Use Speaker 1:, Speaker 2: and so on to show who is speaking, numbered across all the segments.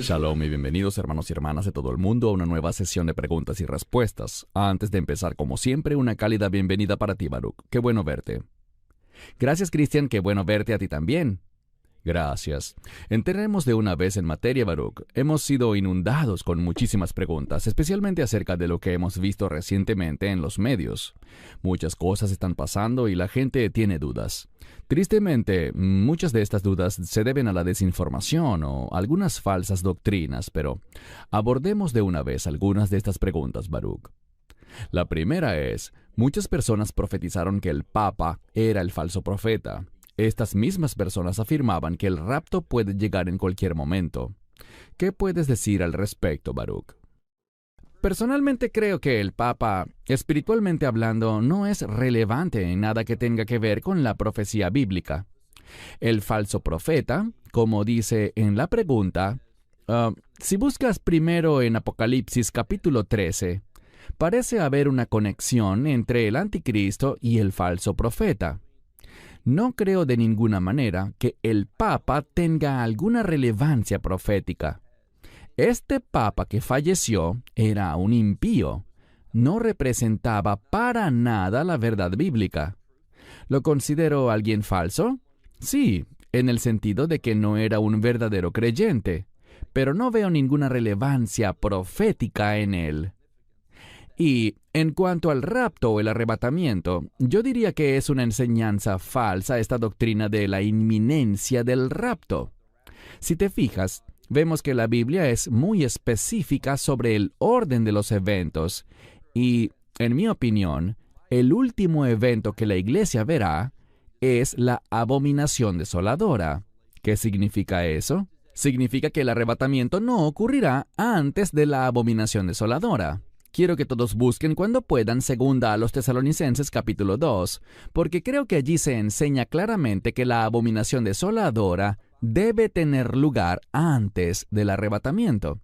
Speaker 1: Shalom y bienvenidos hermanos y hermanas de todo el mundo a una nueva sesión de preguntas y respuestas. Antes de empezar, como siempre, una cálida bienvenida para ti, Baruch. Qué bueno verte. Gracias, Cristian, qué bueno verte a ti también. Gracias. Entremos de una vez en materia, Baruch. Hemos sido inundados con muchísimas preguntas, especialmente acerca de lo que hemos visto recientemente en los medios. Muchas cosas están pasando y la gente tiene dudas. Tristemente, muchas de estas dudas se deben a la desinformación o algunas falsas doctrinas, pero abordemos de una vez algunas de estas preguntas, Baruch. La primera es, muchas personas profetizaron que el Papa era el falso profeta. Estas mismas personas afirmaban que el rapto puede llegar en cualquier momento. ¿Qué puedes decir al respecto, Baruch? Personalmente creo que el Papa, espiritualmente hablando, no es relevante en nada que tenga que ver con la profecía bíblica. El falso profeta, como dice en la pregunta, si buscas primero en Apocalipsis capítulo 13, parece haber una conexión entre el anticristo y el falso profeta. No creo de ninguna manera que el Papa tenga alguna relevancia profética. Este Papa que falleció era un impío. No representaba para nada la verdad bíblica. ¿Lo considero alguien falso? Sí, en el sentido de que no era un verdadero creyente, pero no veo ninguna relevancia profética en él. Y en cuanto al rapto o el arrebatamiento, yo diría que es una enseñanza falsa esta doctrina de la inminencia del rapto. Si te fijas, vemos que la Biblia es muy específica sobre el orden de los eventos y, en mi opinión, el último evento que la Iglesia verá es la abominación desoladora. ¿Qué significa eso? Significa que el arrebatamiento no ocurrirá antes de la abominación desoladora. Quiero que todos busquen cuando puedan 2 a los Tesalonicenses capítulo 2, porque creo que allí se enseña claramente que la abominación desoladora debe tener lugar antes del arrebatamiento.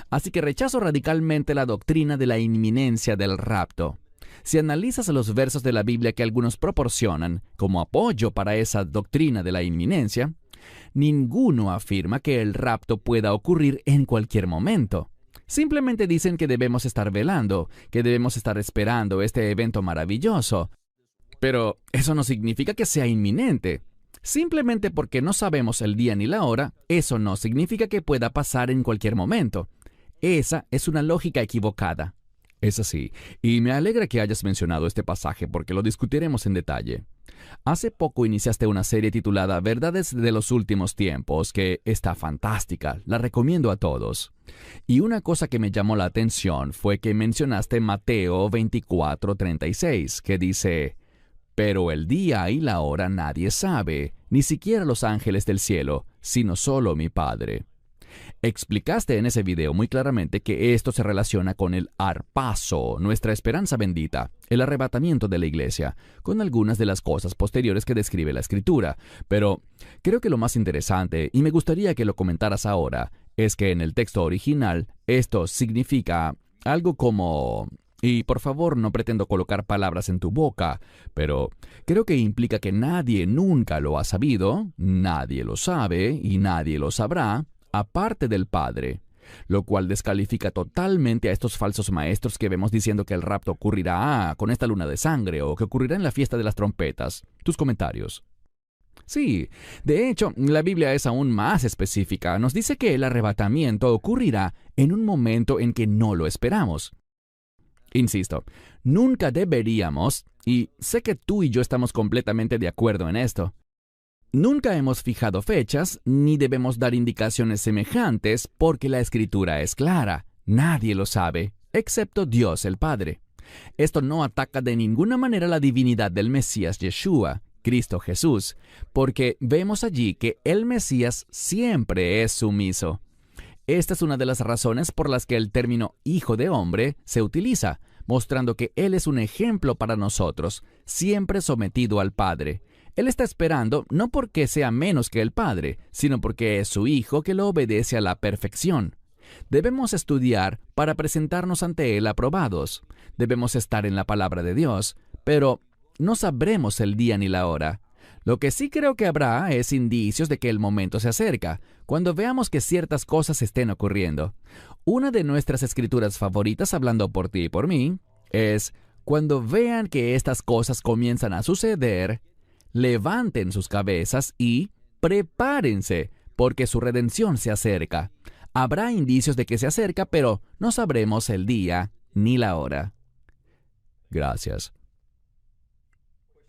Speaker 1: Así que rechazo radicalmente la doctrina de la inminencia del rapto. Si analizas los versos de la Biblia que algunos proporcionan como apoyo para esa doctrina de la inminencia, ninguno afirma que el rapto pueda ocurrir en cualquier momento. Simplemente dicen que debemos estar velando, que debemos estar esperando este evento maravilloso. Pero eso no significa que sea inminente. Simplemente porque no sabemos el día ni la hora, eso no significa que pueda pasar en cualquier momento. Esa es una lógica equivocada. Es así, y me alegra que hayas mencionado este pasaje porque lo discutiremos en detalle. Hace poco iniciaste una serie titulada Verdades de los Últimos Tiempos, que está fantástica, la recomiendo a todos. Y una cosa que me llamó la atención fue que mencionaste Mateo 24:36, que dice, «Pero el día y la hora nadie sabe, ni siquiera los ángeles del cielo, sino solo mi Padre». Explicaste en ese video muy claramente que esto se relaciona con el harpazo, nuestra esperanza bendita, el arrebatamiento de la iglesia, con algunas de las cosas posteriores que describe la Escritura. Pero creo que lo más interesante, y me gustaría que lo comentaras ahora, es que en el texto original esto significa algo como... Y por favor, no pretendo colocar palabras en tu boca, pero creo que implica que nadie nunca lo ha sabido, nadie lo sabe y nadie lo sabrá, aparte del Padre, lo cual descalifica totalmente a estos falsos maestros que vemos diciendo que el rapto ocurrirá con esta luna de sangre o que ocurrirá en la fiesta de las trompetas. Tus comentarios. Sí, de hecho, la Biblia es aún más específica. Nos dice que el arrebatamiento ocurrirá en un momento en que no lo esperamos. Insisto, nunca deberíamos, y sé que tú y yo estamos completamente de acuerdo en esto, nunca hemos fijado fechas, ni debemos dar indicaciones semejantes porque la Escritura es clara. Nadie lo sabe, excepto Dios el Padre. Esto no ataca de ninguna manera la divinidad del Mesías Yeshua, Cristo Jesús, porque vemos allí que el Mesías siempre es sumiso. Esta es una de las razones por las que el término Hijo de Hombre se utiliza, mostrando que Él es un ejemplo para nosotros, siempre sometido al Padre. Él está esperando no porque sea menos que el Padre, sino porque es su Hijo que lo obedece a la perfección. Debemos estudiar para presentarnos ante Él aprobados. Debemos estar en la palabra de Dios, pero no sabremos el día ni la hora. Lo que sí creo que habrá es indicios de que el momento se acerca, cuando veamos que ciertas cosas estén ocurriendo. Una de nuestras escrituras favoritas, hablando por ti y por mí, es: cuando vean que estas cosas comienzan a suceder, levanten sus cabezas y prepárense, porque su redención se acerca. Habrá indicios de que se acerca, pero no sabremos el día ni la hora. Gracias.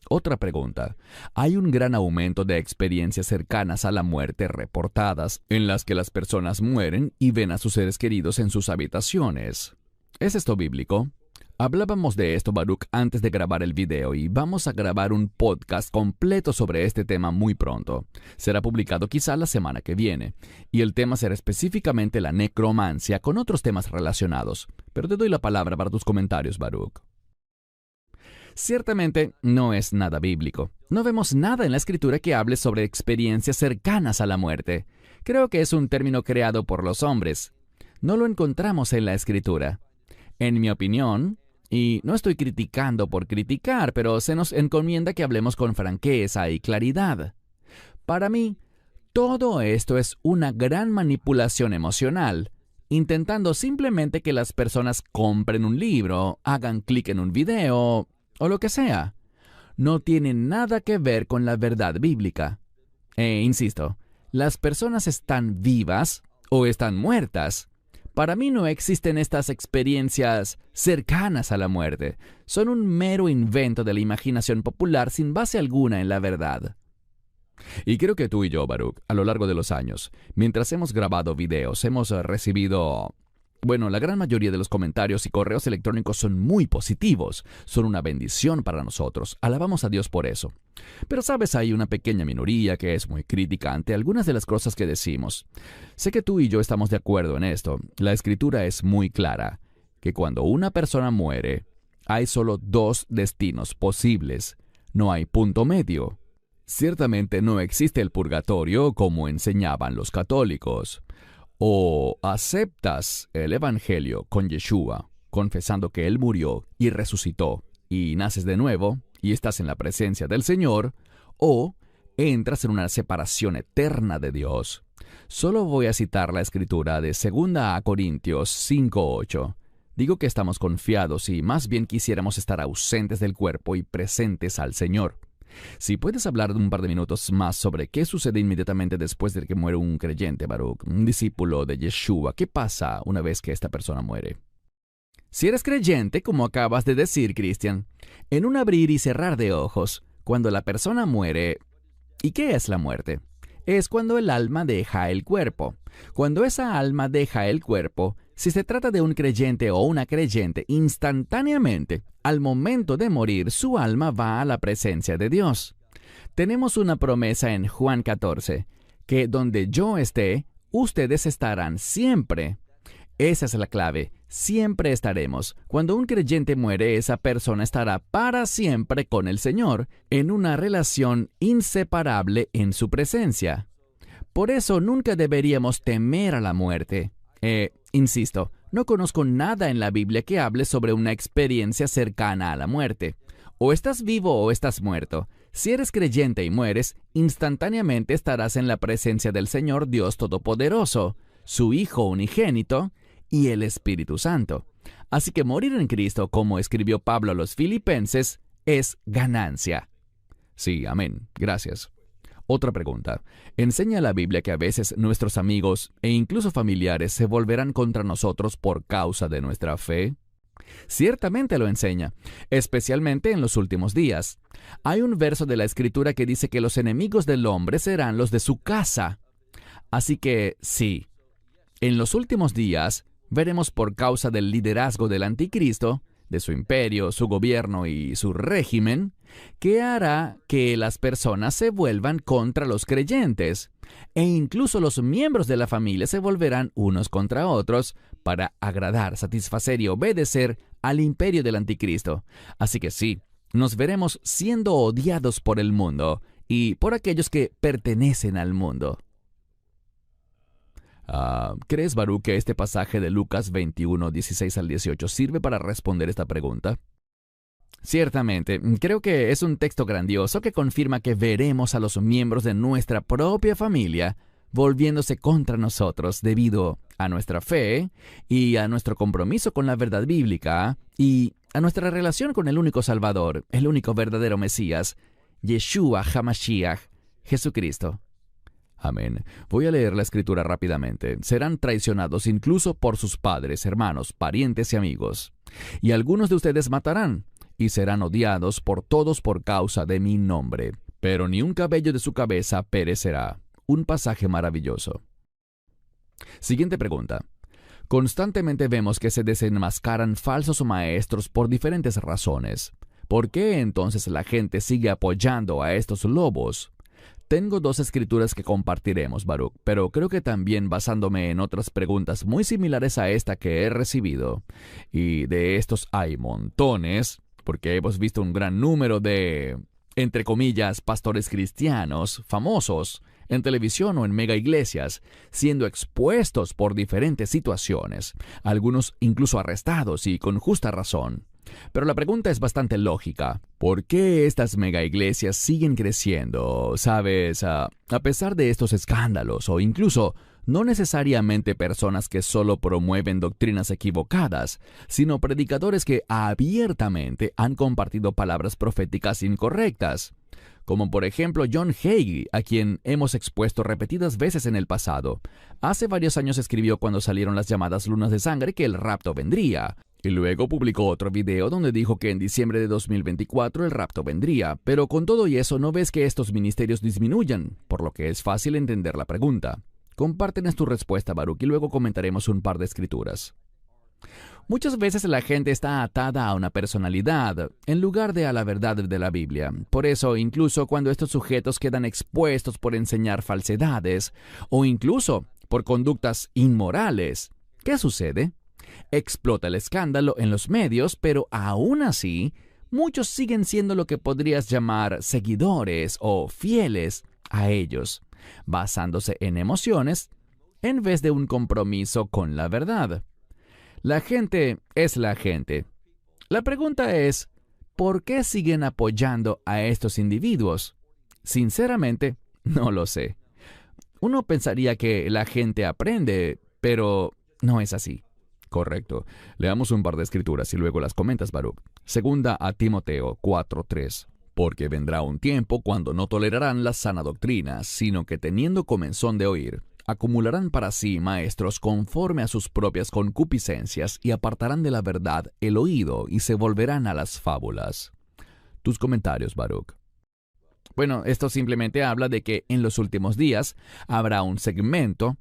Speaker 1: Otra pregunta. Hay un gran aumento de experiencias cercanas a la muerte reportadas, en las que las personas mueren y ven a sus seres queridos en sus habitaciones. ¿Es esto bíblico? Hablábamos de esto, Baruch, antes de grabar el video, y vamos a grabar un podcast completo sobre este tema muy pronto. Será publicado quizá la semana que viene, y el tema será específicamente la necromancia con otros temas relacionados. Pero te doy la palabra para tus comentarios, Baruch. Ciertamente no es nada bíblico. No vemos nada en la Escritura que hable sobre experiencias cercanas a la muerte. Creo que es un término creado por los hombres. No lo encontramos en la Escritura. En mi opinión, y no estoy criticando por criticar, pero se nos encomienda que hablemos con franqueza y claridad. Para mí, todo esto es una gran manipulación emocional, intentando simplemente que las personas compren un libro, hagan clic en un video o lo que sea. No tiene nada que ver con la verdad bíblica. Insisto, las personas están vivas o están muertas. Para mí no existen estas experiencias cercanas a la muerte. Son un mero invento de la imaginación popular sin base alguna en la verdad. Y creo que tú y yo, Baruch, a lo largo de los años, mientras hemos grabado videos, hemos recibido... Bueno, la gran mayoría de los comentarios y correos electrónicos son muy positivos. Son una bendición para nosotros. Alabamos a Dios por eso. Pero sabes, hay una pequeña minoría que es muy crítica ante algunas de las cosas que decimos. Sé que tú y yo estamos de acuerdo en esto. La Escritura es muy clara, que cuando una persona muere, hay solo dos destinos posibles. No hay punto medio. Ciertamente no existe el purgatorio como enseñaban los católicos. O aceptas el Evangelio con Yeshua, confesando que Él murió y resucitó, y naces de nuevo, y estás en la presencia del Señor, o entras en una separación eterna de Dios. Solo voy a citar la escritura de 2 Corintios 5:8. Digo que estamos confiados y más bien quisiéramos estar ausentes del cuerpo y presentes al Señor. Si puedes hablar un par de minutos más sobre qué sucede inmediatamente después de que muere un creyente, Baruch, un discípulo de Yeshua, ¿qué pasa una vez que esta persona muere? Si eres creyente, como acabas de decir, Christian, en un abrir y cerrar de ojos, cuando la persona muere... ¿Y qué es la muerte? Es cuando el alma deja el cuerpo. Cuando esa alma deja el cuerpo, si se trata de un creyente o una creyente, instantáneamente, al momento de morir, su alma va a la presencia de Dios. Tenemos una promesa en Juan 14, que donde yo esté, ustedes estarán siempre. Esa es la clave, siempre estaremos. Cuando un creyente muere, esa persona estará para siempre con el Señor, en una relación inseparable en su presencia. Por eso nunca deberíamos temer a la muerte. Insisto, no conozco nada en la Biblia que hable sobre una experiencia cercana a la muerte. O estás vivo o estás muerto. Si eres creyente y mueres, instantáneamente estarás en la presencia del Señor Dios Todopoderoso, su Hijo unigénito y el Espíritu Santo. Así que morir en Cristo, como escribió Pablo a los Filipenses, es ganancia. Sí, amén. Gracias. Otra pregunta. ¿Enseña la Biblia que a veces nuestros amigos e incluso familiares se volverán contra nosotros por causa de nuestra fe? Ciertamente lo enseña, especialmente en los últimos días. Hay un verso de la Escritura que dice que los enemigos del hombre serán los de su casa. Así que, sí, en los últimos días veremos por causa del liderazgo del anticristo, de su imperio, su gobierno y su régimen, que hará que las personas se vuelvan contra los creyentes, e incluso los miembros de la familia se volverán unos contra otros para agradar, satisfacer y obedecer al imperio del anticristo. Así que sí, nos veremos siendo odiados por el mundo y por aquellos que pertenecen al mundo. ¿Crees, Baruch, que este pasaje de Lucas 21, 16 al 18 sirve para responder esta pregunta? Ciertamente, creo que es un texto grandioso que confirma que veremos a los miembros de nuestra propia familia volviéndose contra nosotros debido a nuestra fe y a nuestro compromiso con la verdad bíblica y a nuestra relación con el único Salvador, el único verdadero Mesías, Yeshua HaMashiach, Jesucristo. Amén. Voy a leer la escritura rápidamente. Serán traicionados incluso por sus padres, hermanos, parientes y amigos. Y algunos de ustedes matarán, y serán odiados por todos por causa de mi nombre. Pero ni un cabello de su cabeza perecerá. Un pasaje maravilloso. Siguiente pregunta. Constantemente vemos que se desenmascaran falsos maestros por diferentes razones. ¿Por qué entonces la gente sigue apoyando a estos lobos? Tengo dos escrituras que compartiremos, Baruch, pero creo que también basándome en otras preguntas muy similares a esta que he recibido. Y de estos hay montones, porque hemos visto un gran número de, entre comillas, pastores cristianos famosos en televisión o en mega iglesias, siendo expuestos por diferentes situaciones, algunos incluso arrestados y con justa razón. Pero la pregunta es bastante lógica. ¿Por qué estas mega iglesias siguen creciendo? ¿Sabes? A pesar de estos escándalos o incluso no necesariamente personas que solo promueven doctrinas equivocadas, sino predicadores que abiertamente han compartido palabras proféticas incorrectas. Como por ejemplo John Hagee, a quien hemos expuesto repetidas veces en el pasado. Hace varios años escribió cuando salieron las llamadas lunas de sangre que el rapto vendría. Y luego publicó otro video donde dijo que en diciembre de 2024 el rapto vendría, pero con todo y eso no ves que estos ministerios disminuyan, por lo que es fácil entender la pregunta. Compártenos tu respuesta, Baruch, y luego comentaremos un par de escrituras. Muchas veces la gente está atada a una personalidad, en lugar de a la verdad de la Biblia. Por eso, incluso cuando estos sujetos quedan expuestos por enseñar falsedades, o incluso por conductas inmorales, ¿qué sucede? Explota el escándalo en los medios, pero aún así, muchos siguen siendo lo que podrías llamar seguidores o fieles a ellos, basándose en emociones en vez de un compromiso con la verdad. La gente es la gente. La pregunta es, ¿por qué siguen apoyando a estos individuos? Sinceramente, no lo sé. Uno pensaría que la gente aprende, pero no es así. Correcto. Leamos un par de escrituras y luego las comentas, Baruch. Segunda a Timoteo 4:3. Porque vendrá un tiempo cuando no tolerarán la sana doctrina, sino que teniendo comezón de oír, acumularán para sí maestros conforme a sus propias concupiscencias y apartarán de la verdad el oído y se volverán a las fábulas. Tus comentarios, Baruch. Bueno, esto simplemente habla de que en los últimos días habrá un segmento,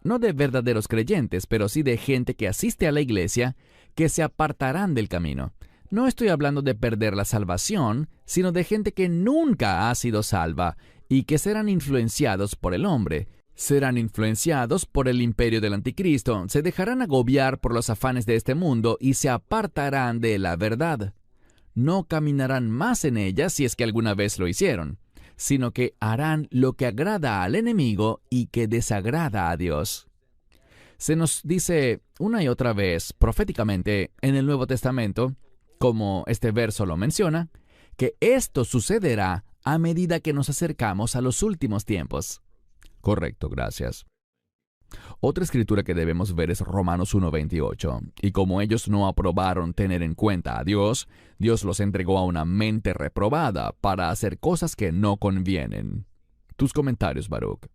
Speaker 1: no de verdaderos creyentes, pero sí de gente que asiste a la iglesia, que se apartarán del camino. No estoy hablando de perder la salvación, sino de gente que nunca ha sido salva y que serán influenciados por el hombre. Serán influenciados por el imperio del anticristo, se dejarán agobiar por los afanes de este mundo y se apartarán de la verdad. No caminarán más en ella si es que alguna vez lo hicieron, sino que harán lo que agrada al enemigo y que desagrada a Dios. Se nos dice una y otra vez proféticamente en el Nuevo Testamento, como este verso lo menciona, que esto sucederá a medida que nos acercamos a los últimos tiempos. Correcto, gracias. Otra escritura que debemos ver es Romanos 1:28. Y como ellos no aprobaron tener en cuenta a Dios, Dios los entregó a una mente reprobada para hacer cosas que no convienen. Tus comentarios, Baruch.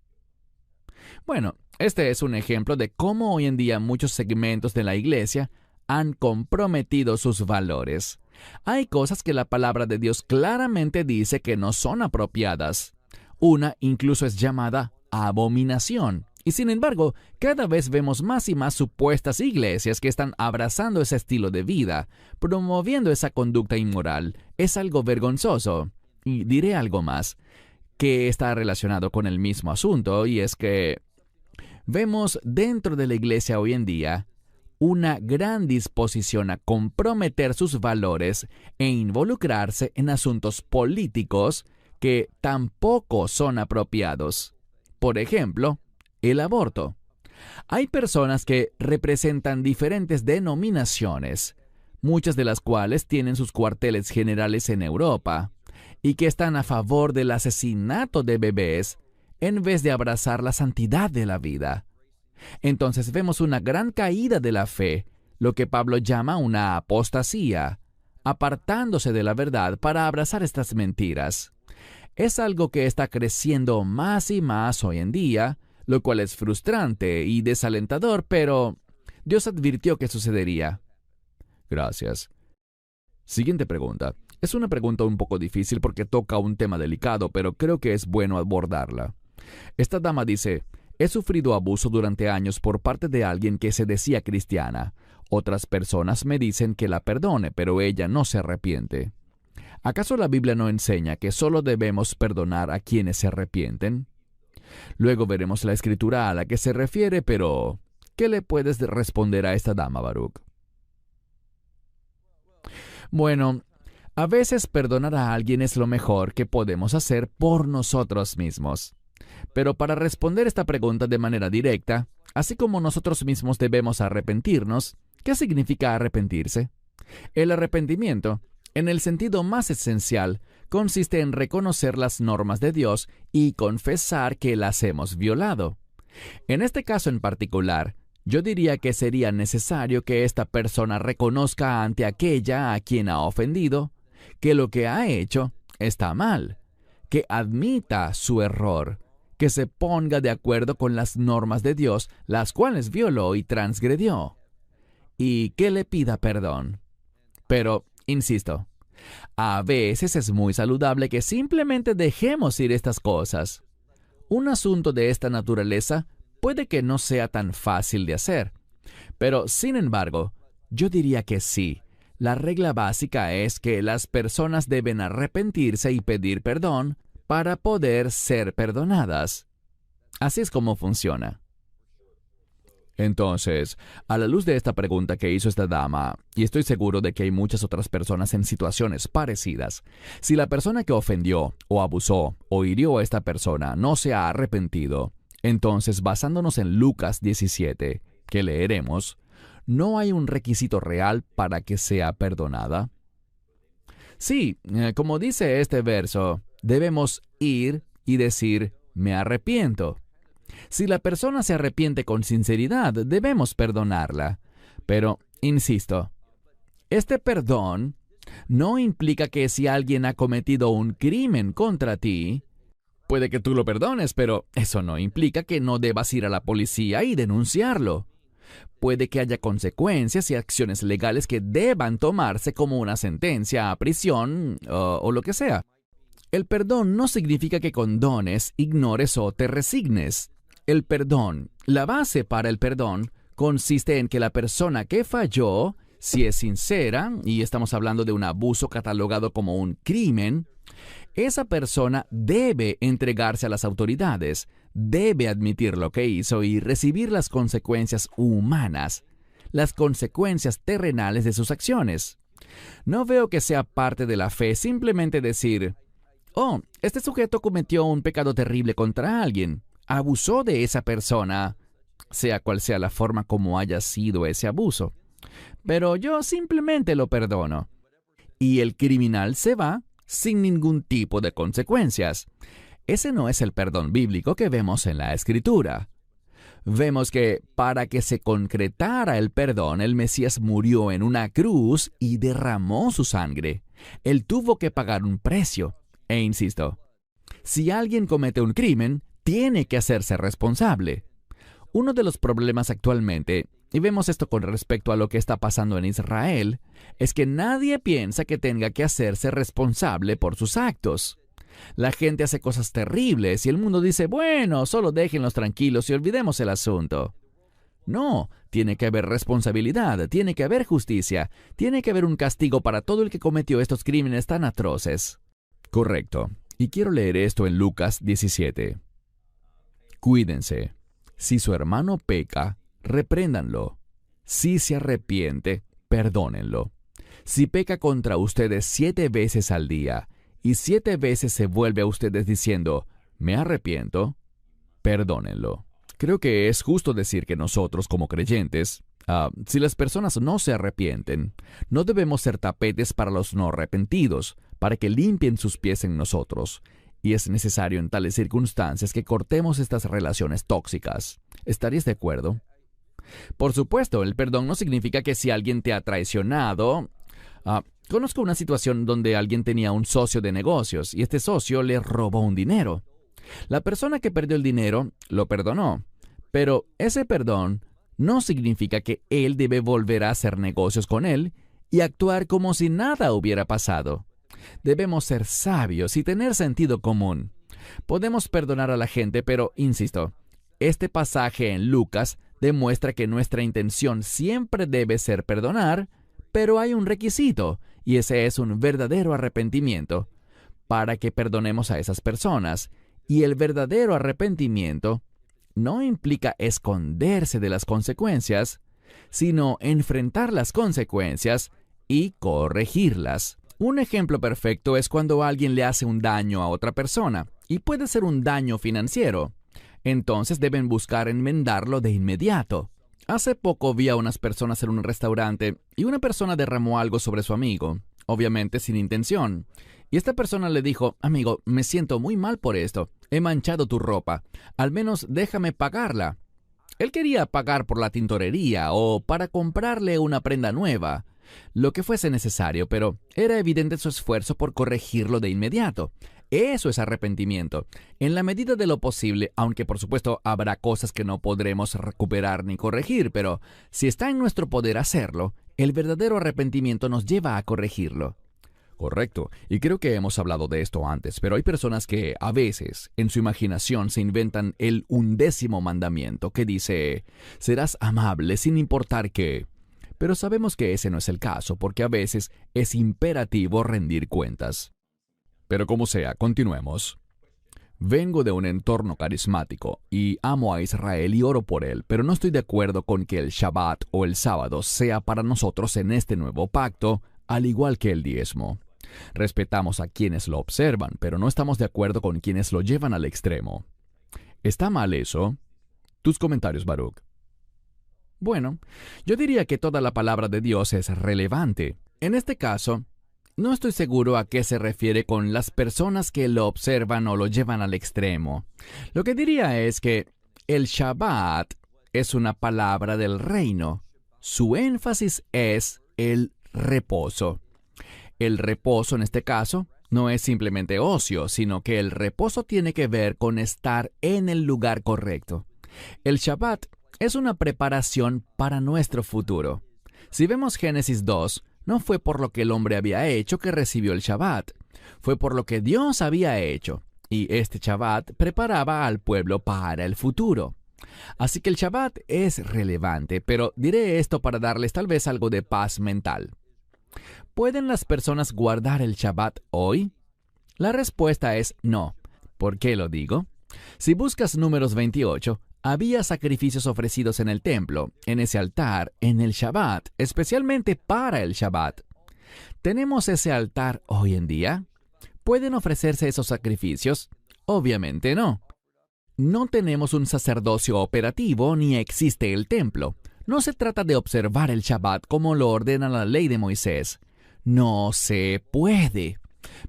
Speaker 1: Bueno, este es un ejemplo de cómo hoy en día muchos segmentos de la iglesia han comprometido sus valores. Hay cosas que la palabra de Dios claramente dice que no son apropiadas. Una incluso es llamada abominación. Y sin embargo, cada vez vemos más y más supuestas iglesias que están abrazando ese estilo de vida, promoviendo esa conducta inmoral. Es algo vergonzoso. Y diré algo más, que está relacionado con el mismo asunto, y es que vemos dentro de la iglesia hoy en día una gran disposición a comprometer sus valores e involucrarse en asuntos políticos que tampoco son apropiados. Por ejemplo, el aborto. Hay personas que representan diferentes denominaciones, muchas de las cuales tienen sus cuarteles generales en Europa, y que están a favor del asesinato de bebés en vez de abrazar la santidad de la vida. Entonces vemos una gran caída de la fe, lo que Pablo llama una apostasía, apartándose de la verdad para abrazar estas mentiras. Es algo que está creciendo más y más hoy en día, lo cual es frustrante y desalentador, pero Dios advirtió que sucedería. Gracias. Siguiente pregunta. Es una pregunta un poco difícil porque toca un tema delicado, pero creo que es bueno abordarla. Esta dama dice: he sufrido abuso durante años por parte de alguien que se decía cristiana. Otras personas me dicen que la perdone, pero ella no se arrepiente. ¿Acaso la Biblia no enseña que solo debemos perdonar a quienes se arrepienten? Luego veremos la escritura a la que se refiere, pero ¿qué le puedes responder a esta dama, Baruch? Bueno, a veces perdonar a alguien es lo mejor que podemos hacer por nosotros mismos. Pero para responder esta pregunta de manera directa, así como nosotros mismos debemos arrepentirnos, ¿qué significa arrepentirse? El arrepentimiento, en el sentido más esencial, consiste en reconocer las normas de Dios y confesar que las hemos violado. En este caso en particular, yo diría que sería necesario que esta persona reconozca ante aquella a quien ha ofendido que lo que ha hecho está mal, que admita su error, que se ponga de acuerdo con las normas de Dios, las cuales violó y transgredió, y que le pida perdón. Pero, insisto, a veces es muy saludable que simplemente dejemos ir estas cosas. Un asunto de esta naturaleza puede que no sea tan fácil de hacer, pero sin embargo, yo diría que sí. La regla básica es que las personas deben arrepentirse y pedir perdón para poder ser perdonadas. Así es como funciona. Entonces, a la luz de esta pregunta que hizo esta dama, y estoy seguro de que hay muchas otras personas en situaciones parecidas, si la persona que ofendió, o abusó, o hirió a esta persona no se ha arrepentido, entonces, basándonos en Lucas 17, que leeremos, ¿no hay un requisito real para que sea perdonada? Sí, como dice este verso, debemos ir y decir, me arrepiento. Si la persona se arrepiente con sinceridad, debemos perdonarla. Pero, insisto, este perdón no implica que si alguien ha cometido un crimen contra ti, puede que tú lo perdones, pero eso no implica que no debas ir a la policía y denunciarlo. Puede que haya consecuencias y acciones legales que deban tomarse como una sentencia a prisión o lo que sea. El perdón no significa que condones, ignores o te resignes. El perdón, la base para el perdón, consiste en que la persona que falló, si es sincera, y estamos hablando de un abuso catalogado como un crimen, esa persona debe entregarse a las autoridades, debe admitir lo que hizo y recibir las consecuencias humanas, las consecuencias terrenales de sus acciones. No veo que sea parte de la fe simplemente decir, oh, este sujeto cometió un pecado terrible contra alguien, abusó de esa persona, sea cual sea la forma como haya sido ese abuso, pero yo simplemente lo perdono. Y el criminal se va sin ningún tipo de consecuencias. Ese no es el perdón bíblico que vemos en la Escritura. Vemos que para que se concretara el perdón, el Mesías murió en una cruz y derramó su sangre. Él tuvo que pagar un precio. E insisto, si alguien comete un crimen, tiene que hacerse responsable. Uno de los problemas actualmente, y vemos esto con respecto a lo que está pasando en Israel, es que nadie piensa que tenga que hacerse responsable por sus actos. La gente hace cosas terribles y el mundo dice, bueno, solo déjenlos tranquilos y olvidemos el asunto. No, tiene que haber responsabilidad, tiene que haber justicia, tiene que haber un castigo para todo el que cometió estos crímenes tan atroces. Correcto. Y quiero leer esto en Lucas 17. Cuídense. Si su hermano peca, repréndanlo. Si se arrepiente, perdónenlo. Si peca contra ustedes 7 veces al día, y 7 veces se vuelve a ustedes diciendo, me arrepiento, perdónenlo. Creo que es justo decir que nosotros, como creyentes, Si las personas no se arrepienten, no debemos ser tapetes para los no arrepentidos, para que limpien sus pies en nosotros. Y es necesario en tales circunstancias que cortemos estas relaciones tóxicas. ¿Estarías de acuerdo? Por supuesto, el perdón no significa que si alguien te ha traicionado... conozco una situación donde alguien tenía un socio de negocios y este socio le robó un dinero. La persona que perdió el dinero lo perdonó, pero ese perdón no significa que él debe volver a hacer negocios con él y actuar como si nada hubiera pasado. Debemos ser sabios y tener sentido común. Podemos perdonar a la gente, pero, insisto, este pasaje en Lucas demuestra que nuestra intención siempre debe ser perdonar, pero hay un requisito, y ese es un verdadero arrepentimiento, para que perdonemos a esas personas. Y el verdadero arrepentimiento no implica esconderse de las consecuencias, sino enfrentar las consecuencias y corregirlas. Un ejemplo perfecto es cuando alguien le hace un daño a otra persona, y puede ser un daño financiero. Entonces deben buscar enmendarlo de inmediato. Hace poco vi a unas personas en un restaurante y una persona derramó algo sobre su amigo, obviamente sin intención. Y esta persona le dijo: amigo, me siento muy mal por esto. He manchado tu ropa. Al menos déjame pagarla. Él quería pagar por la tintorería o para comprarle una prenda nueva, lo que fuese necesario, pero era evidente su esfuerzo por corregirlo de inmediato. Eso es arrepentimiento. En la medida de lo posible, aunque por supuesto habrá cosas que no podremos recuperar ni corregir, pero si está en nuestro poder hacerlo, el verdadero arrepentimiento nos lleva a corregirlo. Correcto, y creo que hemos hablado de esto antes, pero hay personas que a veces en su imaginación se inventan el 11º mandamiento que dice: serás amable sin importar qué. Pero sabemos que ese no es el caso, porque a veces es imperativo rendir cuentas. Pero como sea, continuemos. Vengo de un entorno carismático y amo a Israel y oro por él, pero no estoy de acuerdo con que el Shabbat o el sábado sea para nosotros en este nuevo pacto, al igual que el diezmo. Respetamos a quienes lo observan, pero no estamos de acuerdo con quienes lo llevan al extremo. ¿Está mal eso? Tus comentarios, Baruch. Bueno, yo diría que toda la palabra de Dios es relevante. En este caso, no estoy seguro a qué se refiere con las personas que lo observan o lo llevan al extremo. Lo que diría es que el Shabbat es una palabra del reino. Su énfasis es el reposo. El reposo en este caso no es simplemente ocio, sino que el reposo tiene que ver con estar en el lugar correcto. El Shabbat es una preparación para nuestro futuro. Si vemos Génesis 2, no fue por lo que el hombre había hecho que recibió el Shabbat. Fue por lo que Dios había hecho. Y este Shabbat preparaba al pueblo para el futuro. Así que el Shabbat es relevante, pero diré esto para darles tal vez algo de paz mental. ¿Pueden las personas guardar el Shabbat hoy? La respuesta es no. ¿Por qué lo digo? Si buscas Números 28, había sacrificios ofrecidos en el templo, en ese altar, en el Shabbat, especialmente para el Shabbat. ¿Tenemos ese altar hoy en día? ¿Pueden ofrecerse esos sacrificios? Obviamente no. No tenemos un sacerdocio operativo ni existe el templo. No se trata de observar el Shabbat como lo ordena la ley de Moisés. No se puede.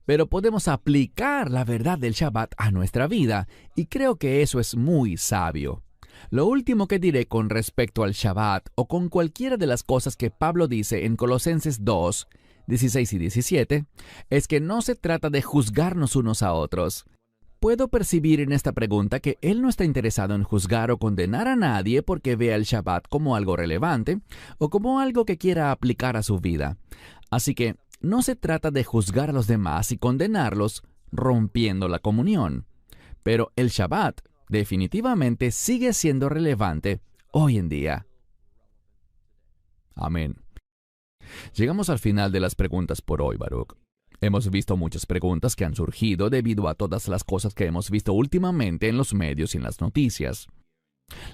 Speaker 1: Pero podemos aplicar la verdad del Shabbat a nuestra vida, y creo que eso es muy sabio. Lo último que diré con respecto al Shabbat o con cualquiera de las cosas que Pablo dice en Colosenses 2, 16 y 17, es que no se trata de juzgarnos unos a otros. Puedo percibir en esta pregunta que él no está interesado en juzgar o condenar a nadie porque vea el Shabbat como algo relevante o como algo que quiera aplicar a su vida. Así que no se trata de juzgar a los demás y condenarlos rompiendo la comunión. Pero el Shabbat definitivamente sigue siendo relevante hoy en día. Amén. Llegamos al final de las preguntas por hoy, Baruch. Hemos visto muchas preguntas que han surgido debido a todas las cosas que hemos visto últimamente en los medios y en las noticias.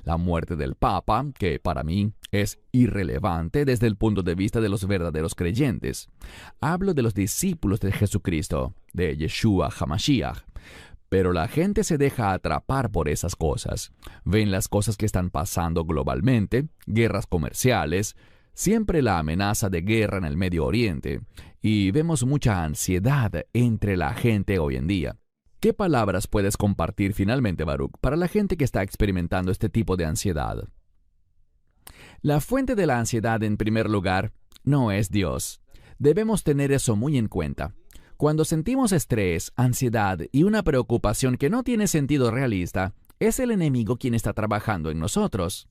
Speaker 1: La muerte del Papa, que para mí es irrelevante desde el punto de vista de los verdaderos creyentes. Hablo de los discípulos de Jesucristo, de Yeshua HaMashiach. Pero la gente se deja atrapar por esas cosas. Ven las cosas que están pasando globalmente, guerras comerciales, siempre la amenaza de guerra en el Medio Oriente, y vemos mucha ansiedad entre la gente hoy en día. ¿Qué palabras puedes compartir finalmente, Baruch, para la gente que está experimentando este tipo de ansiedad? La fuente de la ansiedad, en primer lugar, no es Dios. Debemos tener eso muy en cuenta. Cuando sentimos estrés, ansiedad y una preocupación que no tiene sentido realista, es el enemigo quien está trabajando en nosotros.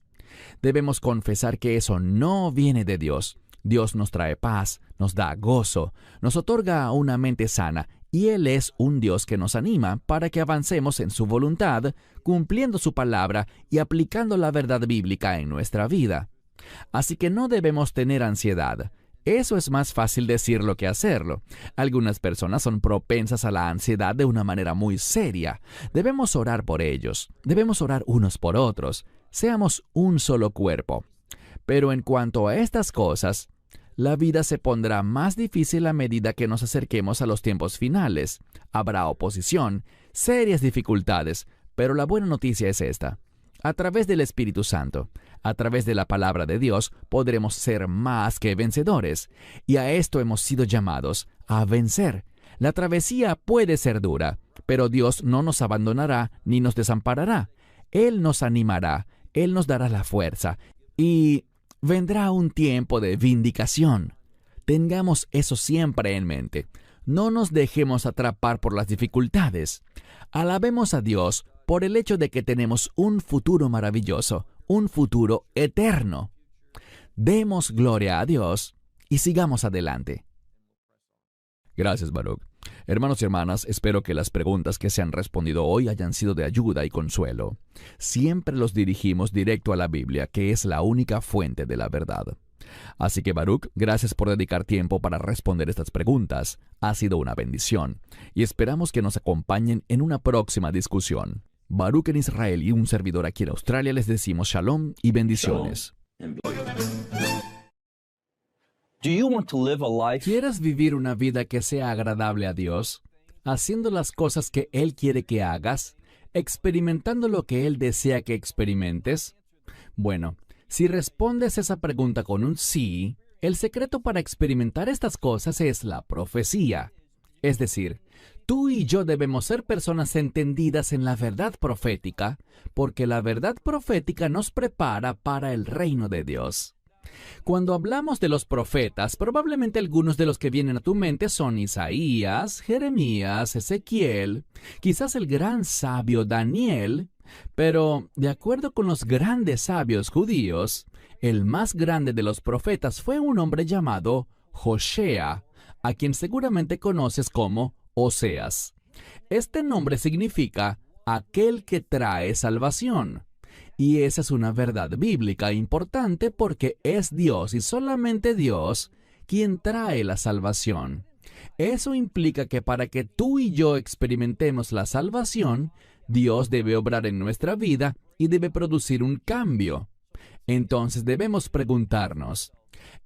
Speaker 1: Debemos confesar que eso no viene de Dios. Dios nos trae paz, nos da gozo, nos otorga una mente sana, y Él es un Dios que nos anima para que avancemos en su voluntad, cumpliendo su palabra y aplicando la verdad bíblica en nuestra vida. Así que no debemos tener ansiedad. Eso es más fácil decirlo que hacerlo. Algunas personas son propensas a la ansiedad de una manera muy seria. Debemos orar por ellos. Debemos orar unos por otros. Seamos un solo cuerpo. Pero en cuanto a estas cosas, la vida se pondrá más difícil a medida que nos acerquemos a los tiempos finales. Habrá oposición, serias dificultades, pero la buena noticia es esta. A través del Espíritu Santo, a través de la palabra de Dios, podremos ser más que vencedores. Y a esto hemos sido llamados, a vencer. La travesía puede ser dura, pero Dios no nos abandonará ni nos desamparará. Él nos animará, Él nos dará la fuerza. Y vendrá un tiempo de vindicación. Tengamos eso siempre en mente. No nos dejemos atrapar por las dificultades. Alabemos a Dios por el hecho de que tenemos un futuro maravilloso, un futuro eterno. Demos gloria a Dios y sigamos adelante. Gracias, Baruch. Hermanos y hermanas, espero que las preguntas que se han respondido hoy hayan sido de ayuda y consuelo. Siempre los dirigimos directo a la Biblia, que es la única fuente de la verdad. Así que, Baruch, gracias por dedicar tiempo para responder estas preguntas. Ha sido una bendición, y esperamos que nos acompañen en una próxima discusión. Baruch en Israel y un servidor aquí en Australia les decimos shalom y bendiciones. ¿Quieres vivir una vida que sea agradable a Dios? Haciendo las cosas que Él quiere que hagas, experimentando lo que Él desea que experimentes. Bueno, si respondes esa pregunta con un sí, el secreto para experimentar estas cosas es la profecía. Es decir, tú y yo debemos ser personas entendidas en la verdad profética, porque la verdad profética nos prepara para el reino de Dios. Cuando hablamos de los profetas, probablemente algunos de los que vienen a tu mente son Isaías, Jeremías, Ezequiel, quizás el gran sabio Daniel, pero de acuerdo con los grandes sabios judíos, el más grande de los profetas fue un hombre llamado Josea, a quien seguramente conoces como Oseas. Este nombre significa aquel que trae salvación. Y esa es una verdad bíblica importante porque es Dios y solamente Dios quien trae la salvación. Eso implica que para que tú y yo experimentemos la salvación, Dios debe obrar en nuestra vida y debe producir un cambio. Entonces debemos preguntarnos,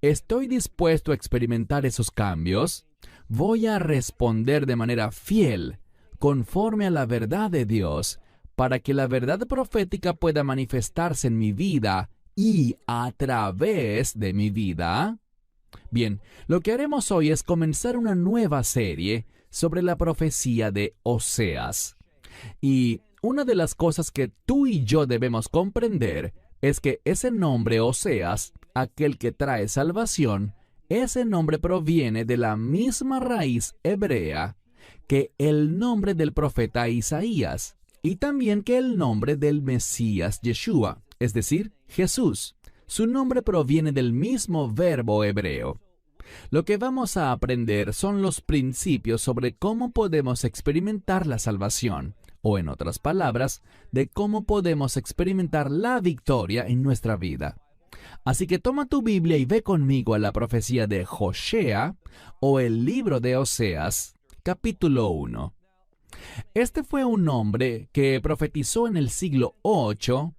Speaker 1: ¿estoy dispuesto a experimentar esos cambios? ¿Voy a responder de manera fiel, conforme a la verdad de Dios, para que la verdad profética pueda manifestarse en mi vida y a través de mi vida? Bien, lo que haremos hoy es comenzar una nueva serie sobre la profecía de Oseas. Y una de las cosas que tú y yo debemos comprender es que ese nombre Oseas, aquel que trae salvación, ese nombre proviene de la misma raíz hebrea que el nombre del profeta Isaías y también que el nombre del Mesías Yeshua, es decir, Jesús. Su nombre proviene del mismo verbo hebreo. Lo que vamos a aprender son los principios sobre cómo podemos experimentar la salvación, o en otras palabras, de cómo podemos experimentar la victoria en nuestra vida. Así que toma tu Biblia y ve conmigo a la profecía de Josea, o el libro de Oseas, capítulo 1. Este fue un hombre que profetizó en el siglo 8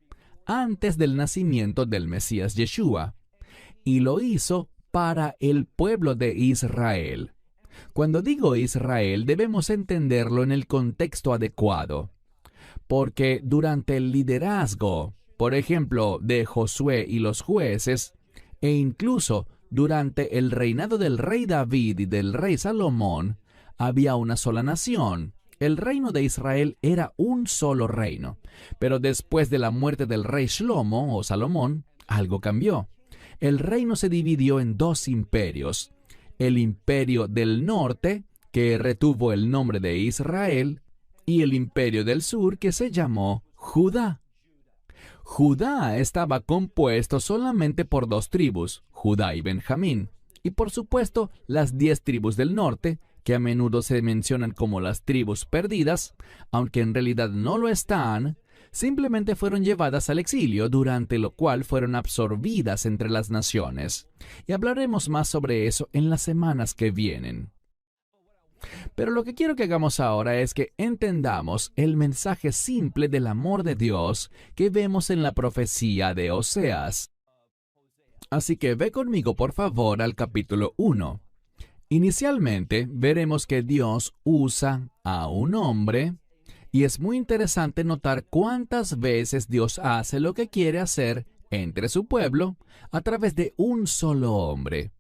Speaker 1: antes del nacimiento del Mesías Yeshua, y lo hizo para el pueblo de Israel. Cuando digo Israel, debemos entenderlo en el contexto adecuado, porque durante el liderazgo, por ejemplo, de Josué y los jueces, e incluso durante el reinado del rey David y del rey Salomón, había una sola nación. El reino de Israel era un solo reino. Pero después de la muerte del rey Shlomo o Salomón, algo cambió. El reino se dividió en dos imperios. El imperio del norte, que retuvo el nombre de Israel, y el imperio del sur, que se llamó Judá. Judá estaba compuesto solamente por dos tribus, Judá y Benjamín, y por supuesto las 10 tribus del norte, que a menudo se mencionan como las tribus perdidas, aunque en realidad no lo están, simplemente fueron llevadas al exilio, durante lo cual fueron absorbidas entre las naciones. Y hablaremos más sobre eso en las semanas que vienen. Pero lo que quiero que hagamos ahora es que entendamos el mensaje simple del amor de Dios que vemos en la profecía de Oseas. Así que ve conmigo por favor al capítulo 1. Inicialmente veremos que Dios usa a un hombre, y es muy interesante notar cuántas veces Dios hace lo que quiere hacer entre su pueblo a través de un solo hombre.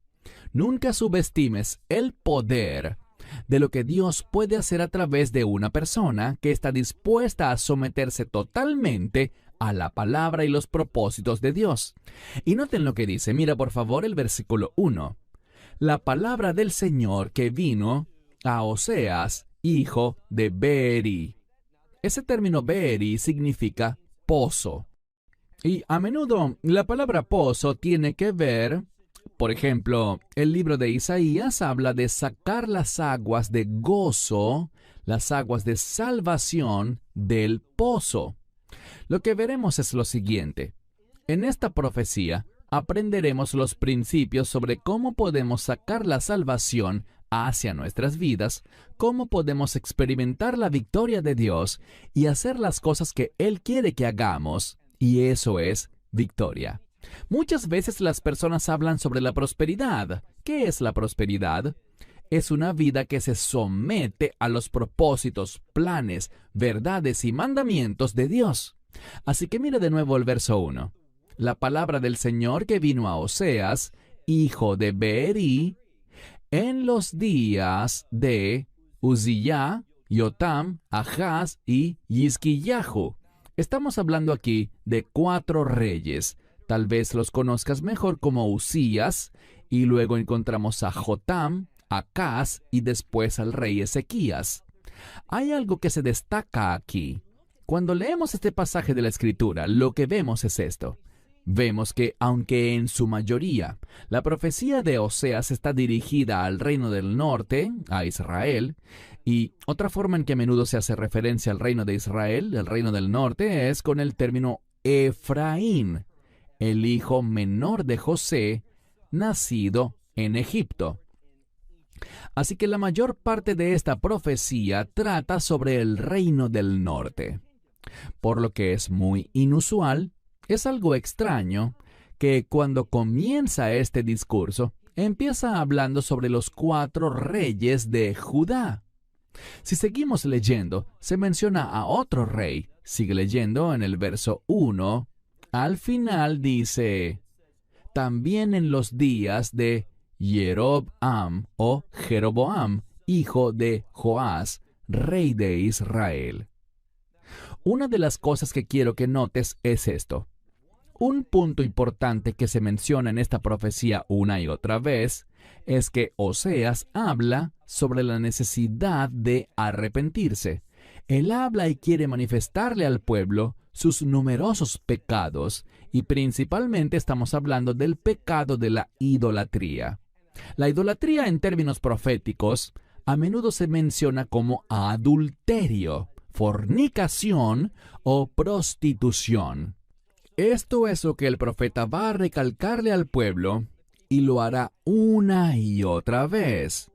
Speaker 1: Nunca subestimes el poder de lo que Dios puede hacer a través de una persona que está dispuesta a someterse totalmente a la palabra y los propósitos de Dios. Y noten lo que dice. Mira por favor el versículo 1. La palabra del Señor que vino a Oseas, hijo de Beeri. Ese término Beeri significa pozo. Y a menudo la palabra pozo tiene que ver, por ejemplo, el libro de Isaías habla de sacar las aguas de gozo, las aguas de salvación del pozo. Lo que veremos es lo siguiente. En esta profecía aprenderemos los principios sobre cómo podemos sacar la salvación hacia nuestras vidas, cómo podemos experimentar la victoria de Dios y hacer las cosas que Él quiere que hagamos, y eso es victoria. Muchas veces las personas hablan sobre la prosperidad. ¿Qué es la prosperidad? Es una vida que se somete a los propósitos, planes, verdades y mandamientos de Dios. Así que mira de nuevo el verso 1. La palabra del Señor que vino a Oseas, hijo de Beeri, en los días de Uzziya, Yotam, Ahaz y Hizquillahu. Estamos hablando aquí de 4 reyes. Tal vez los conozcas mejor como Uzías, y luego encontramos a Jotam, Acaz y después al rey Ezequías. Hay algo que se destaca aquí. Cuando leemos este pasaje de la Escritura, lo que vemos es esto. Vemos que, aunque en su mayoría la profecía de Oseas está dirigida al reino del norte, a Israel, y otra forma en que a menudo se hace referencia al reino de Israel, el reino del norte, es con el término Efraín, el hijo menor de José, nacido en Egipto. Así que la mayor parte de esta profecía trata sobre el reino del norte, por lo que es muy inusual. Es algo extraño que cuando comienza este discurso, empieza hablando sobre los 4 reyes de Judá. Si seguimos leyendo, se menciona a otro rey. Sigue leyendo en el verso 1. Al final dice, también en los días de Jeroboam o Jeroboam, hijo de Joás, rey de Israel. Una de las cosas que quiero que notes es esto. Un punto importante que se menciona en esta profecía una y otra vez es que Oseas habla sobre la necesidad de arrepentirse. Él habla y quiere manifestarle al pueblo sus numerosos pecados, y principalmente estamos hablando del pecado de la idolatría. La idolatría en términos proféticos a menudo se menciona como adulterio, fornicación o prostitución. Esto es lo que el profeta va a recalcarle al pueblo y lo hará una y otra vez,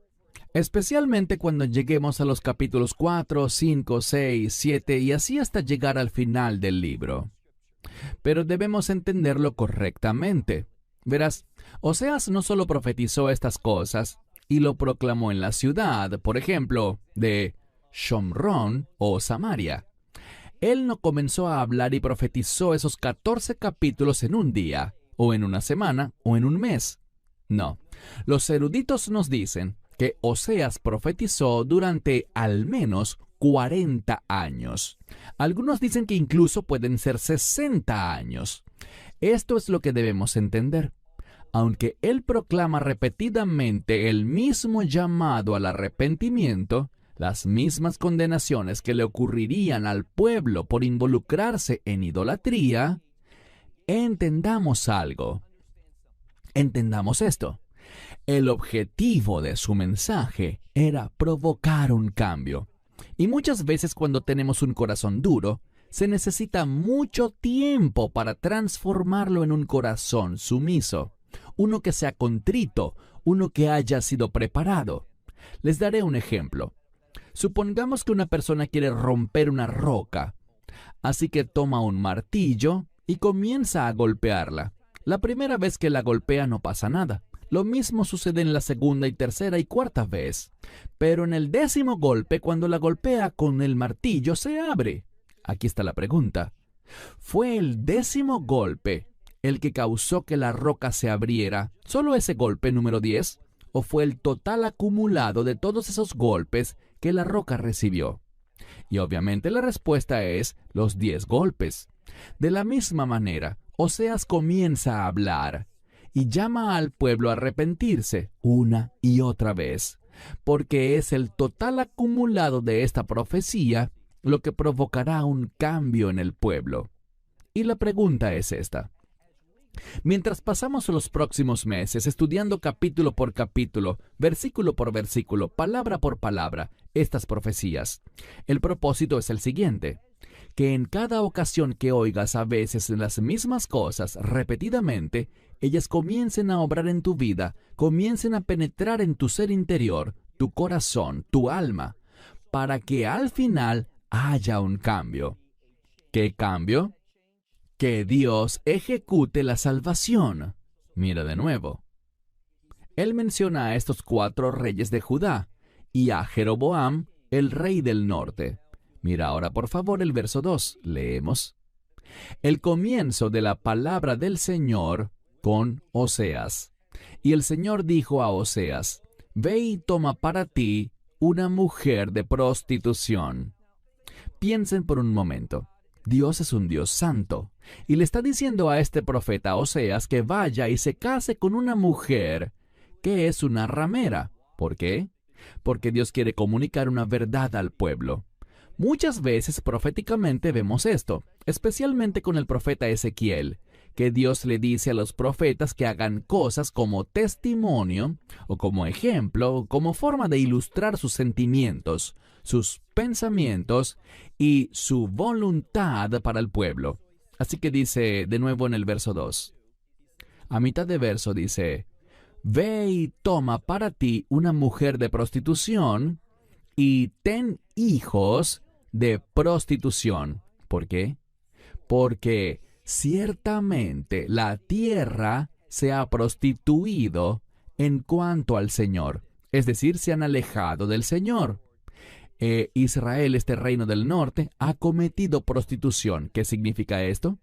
Speaker 1: especialmente cuando lleguemos a los capítulos 4, 5, 6, 7 y así hasta llegar al final del libro. Pero debemos entenderlo correctamente. Verás, Oseas no solo profetizó estas cosas, y lo proclamó en la ciudad, por ejemplo, de Shomrón o Samaria. Él no comenzó a hablar y profetizó esos 14 capítulos en un día, o en una semana, o en un mes. No, los eruditos nos dicen que Oseas profetizó durante al menos 40 años. Algunos dicen que incluso pueden ser 60 años. Esto es lo que debemos entender. Aunque él proclama repetidamente el mismo llamado al arrepentimiento, las mismas condenaciones que le ocurrirían al pueblo por involucrarse en idolatría, entendamos algo. Entendamos esto. El objetivo de su mensaje era provocar un cambio. Y muchas veces cuando tenemos un corazón duro, se necesita mucho tiempo para transformarlo en un corazón sumiso. Uno que sea contrito, uno que haya sido preparado. Les daré un ejemplo. Supongamos que una persona quiere romper una roca, así que toma un martillo y comienza a golpearla. La primera vez que la golpea no pasa nada. Lo mismo sucede en la segunda y tercera y cuarta vez. Pero en el 10º golpe, cuando la golpea con el martillo, se abre. Aquí está la pregunta. ¿Fue el 10º golpe el que causó que la roca se abriera, solo ese golpe número 10? ¿O fue el total acumulado de todos esos golpes que la roca recibió? Y obviamente la respuesta es los 10 golpes. De la misma manera, Oseas comienza a hablar y llama al pueblo a arrepentirse una y otra vez, porque es el total acumulado de esta profecía lo que provocará un cambio en el pueblo. Y la pregunta es esta. Mientras pasamos los próximos meses estudiando capítulo por capítulo, versículo por versículo, palabra por palabra, estas profecías, el propósito es el siguiente: que en cada ocasión que oigas a veces las mismas cosas repetidamente, ellas comiencen a obrar en tu vida, comiencen a penetrar en tu ser interior, tu corazón, tu alma, para que al final haya un cambio. ¿Qué cambio? Que Dios ejecute la salvación. Mira de nuevo. Él menciona a estos 4 reyes de Judá y a Jeroboam, el rey del norte. Mira ahora por favor el verso 2. Leemos. El comienzo de la palabra del Señor con Oseas. Y el Señor dijo a Oseas: Ve y toma para ti una mujer de prostitución. Piensen por un momento. Dios es un Dios santo, y le está diciendo a este profeta Oseas que vaya y se case con una mujer que es una ramera. ¿Por qué? Porque Dios quiere comunicar una verdad al pueblo. Muchas veces proféticamente vemos esto, especialmente con el profeta Ezequiel, que Dios le dice a los profetas que hagan cosas como testimonio, o como ejemplo, o como forma de ilustrar sus sentimientos, sus pensamientos y su voluntad para el pueblo. Así que dice de nuevo en el verso 2. A mitad de verso dice: Ve y toma para ti una mujer de prostitución y ten hijos de prostitución. ¿Por qué? Porque ciertamente la tierra se ha prostituido en cuanto al Señor. Es decir, se han alejado del Señor. Israel, este reino del norte, ha cometido prostitución. ¿Qué significa esto?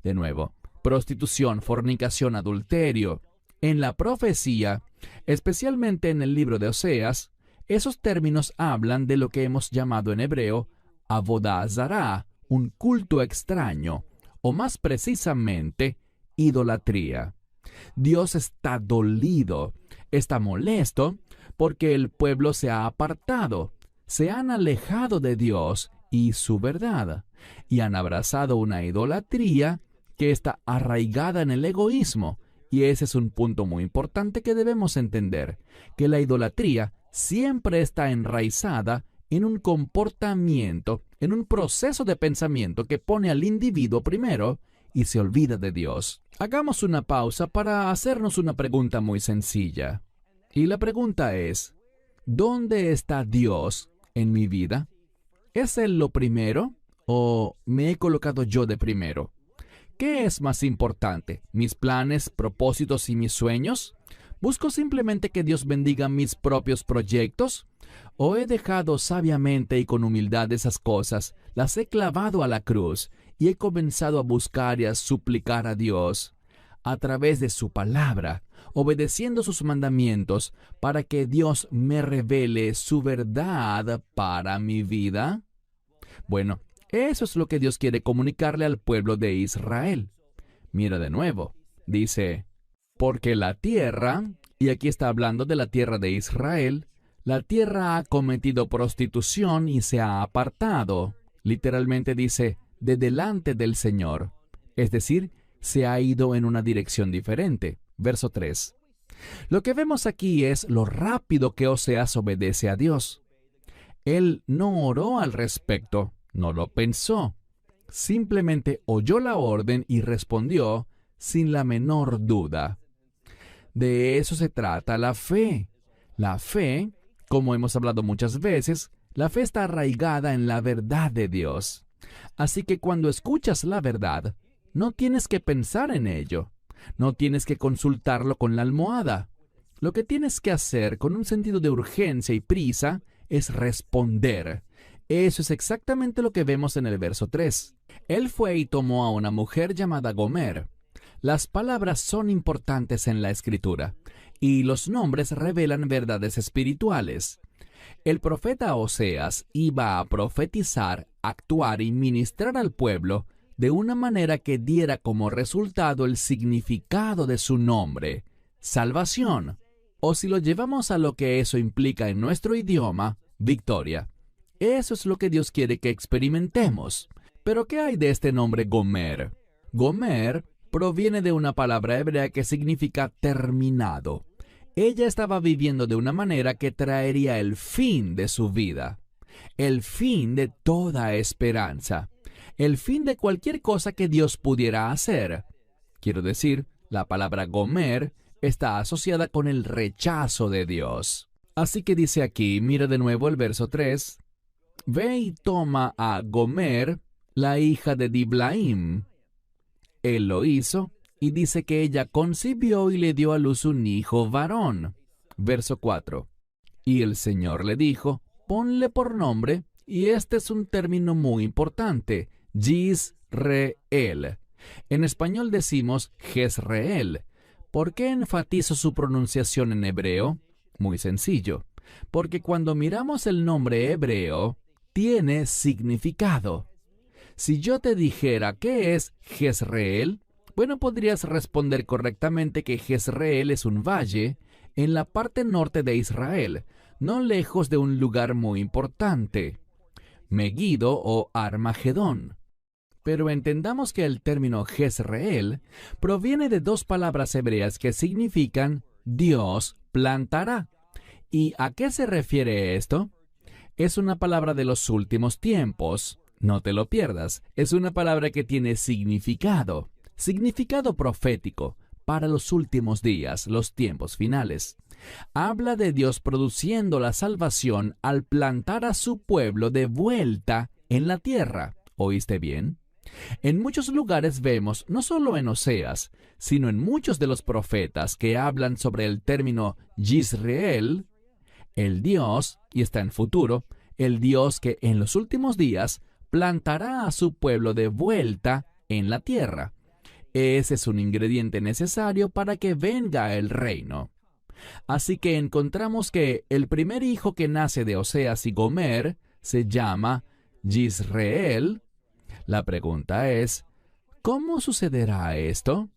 Speaker 1: De nuevo, prostitución, fornicación, adulterio. En la profecía, especialmente en el libro de Oseas, esos términos hablan de lo que hemos llamado en hebreo Avodah Zará, un culto extraño, o más precisamente, idolatría. Dios está dolido, está molesto, porque el pueblo se ha apartado, se han alejado de Dios y su verdad, y han abrazado una idolatría que está arraigada en el egoísmo. Y ese es un punto muy importante que debemos entender, que la idolatría siempre está enraizada en un comportamiento, en un proceso de pensamiento que pone al individuo primero y se olvida de Dios. Hagamos una pausa para hacernos una pregunta muy sencilla. Y la pregunta es: ¿dónde está Dios en mi vida? ¿Es Él lo primero o me he colocado yo de primero? ¿Qué es más importante? ¿Mis planes, propósitos y mis sueños? ¿Busco simplemente que Dios bendiga mis propios proyectos? ¿O he dejado sabiamente y con humildad esas cosas, las he clavado a la cruz y he comenzado a buscar y a suplicar a Dios a través de su palabra, obedeciendo sus mandamientos para que Dios me revele su verdad para mi vida? Bueno, eso es lo que Dios quiere comunicarle al pueblo de Israel. Mira de nuevo, dice, porque la tierra, y aquí está hablando de la tierra de Israel, la tierra ha cometido prostitución y se ha apartado. Literalmente dice, de delante del Señor. Es decir, se ha ido en una dirección diferente. Verso 3. Lo que vemos aquí es lo rápido que Oseas obedece a Dios. Él no oró al respecto, no lo pensó. Simplemente oyó la orden y respondió sin la menor duda. De eso se trata la fe. La fe, como hemos hablado muchas veces, la fe está arraigada en la verdad de Dios. Así que cuando escuchas la verdad, no tienes que pensar en ello. No tienes que consultarlo con la almohada. Lo que tienes que hacer con un sentido de urgencia y prisa es responder. Eso es exactamente lo que vemos en el verso 3. Él fue y tomó a una mujer llamada Gomer. Las palabras son importantes en la Escritura, y los nombres revelan verdades espirituales. El profeta Oseas iba a profetizar, actuar y ministrar al pueblo de una manera que diera como resultado el significado de su nombre, salvación, o si lo llevamos a lo que eso implica en nuestro idioma, victoria. Eso es lo que Dios quiere que experimentemos. ¿Pero qué hay de este nombre Gomer? Gomer proviene de una palabra hebrea que significa terminado. Ella estaba viviendo de una manera que traería el fin de su vida, el fin de toda esperanza, el fin de cualquier cosa que Dios pudiera hacer. Quiero decir, la palabra Gomer está asociada con el rechazo de Dios. Así que dice aquí, mira de nuevo el verso 3, ve y toma a Gomer, la hija de Diblaim. Él lo hizo, y dice que ella concibió y le dio a luz un hijo varón. Verso 4. Y el Señor le dijo, ponle por nombre, y este es un término muy importante, Yisreel. En español decimos Jezreel. ¿Por qué enfatizo su pronunciación en hebreo? Muy sencillo, porque cuando miramos el nombre hebreo, tiene significado. Si yo te dijera ¿qué es Jezreel? Bueno, podrías responder correctamente que Jezreel es un valle en la parte norte de Israel, no lejos de un lugar muy importante, Megiddo o Armagedón. Pero entendamos que el término Jezreel proviene de dos palabras hebreas que significan Dios plantará. ¿Y a qué se refiere esto? Es una palabra de los últimos tiempos. No te lo pierdas. Es una palabra que tiene significado profético para los últimos días, los tiempos finales. Habla de Dios produciendo la salvación al plantar a su pueblo de vuelta en la tierra. ¿Oíste bien? En muchos lugares vemos, no solo en Oseas, sino en muchos de los profetas que hablan sobre el término Yisreel, el Dios, y está en futuro, el Dios que en los últimos días plantará a su pueblo de vuelta en la tierra. Ese es un ingrediente necesario para que venga el reino. Así que encontramos que el primer hijo que nace de Oseas y Gomer se llama Yisreel. La pregunta es, ¿cómo sucederá esto?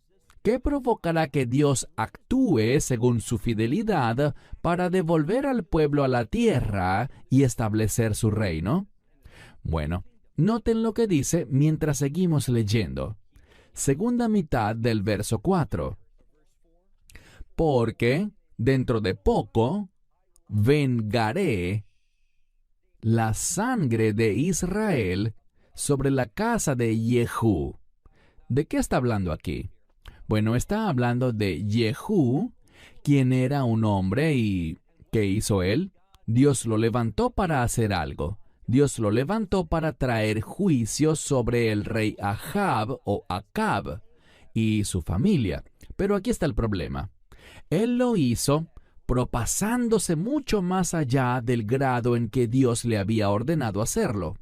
Speaker 1: ¿Qué provocará que Dios actúe según su fidelidad para devolver al pueblo a la tierra y establecer su reino? Bueno, noten lo que dice mientras seguimos leyendo. Segunda mitad del verso 4. Porque dentro de poco vengaré la sangre de Israel sobre la casa de Jehú. ¿De qué está hablando aquí? Bueno, está hablando de Jehú, quien era un hombre y ¿qué hizo él? Dios lo levantó para hacer algo. Dios lo levantó para traer juicio sobre el rey Ahab o Acab y su familia. Pero aquí está el problema. Él lo hizo propasándose mucho más allá del grado en que Dios le había ordenado hacerlo.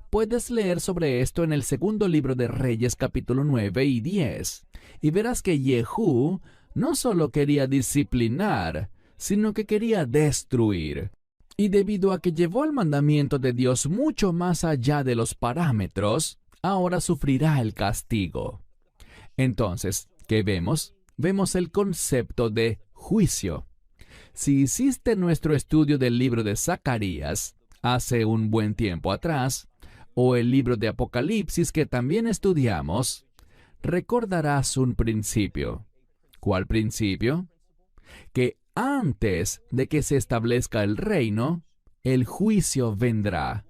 Speaker 1: Puedes leer sobre esto en el segundo libro de Reyes, capítulo 9 y 10, y verás que Jehú no solo quería disciplinar, sino que quería destruir. Y debido a que llevó el mandamiento de Dios mucho más allá de los parámetros, ahora sufrirá el castigo. Entonces, ¿qué vemos? Vemos el concepto de juicio. Si hiciste nuestro estudio del libro de Zacarías hace un buen tiempo atrás, o el libro de Apocalipsis que también estudiamos, recordarás un principio. ¿Cuál principio? Que antes de que se establezca el reino, el juicio vendrá.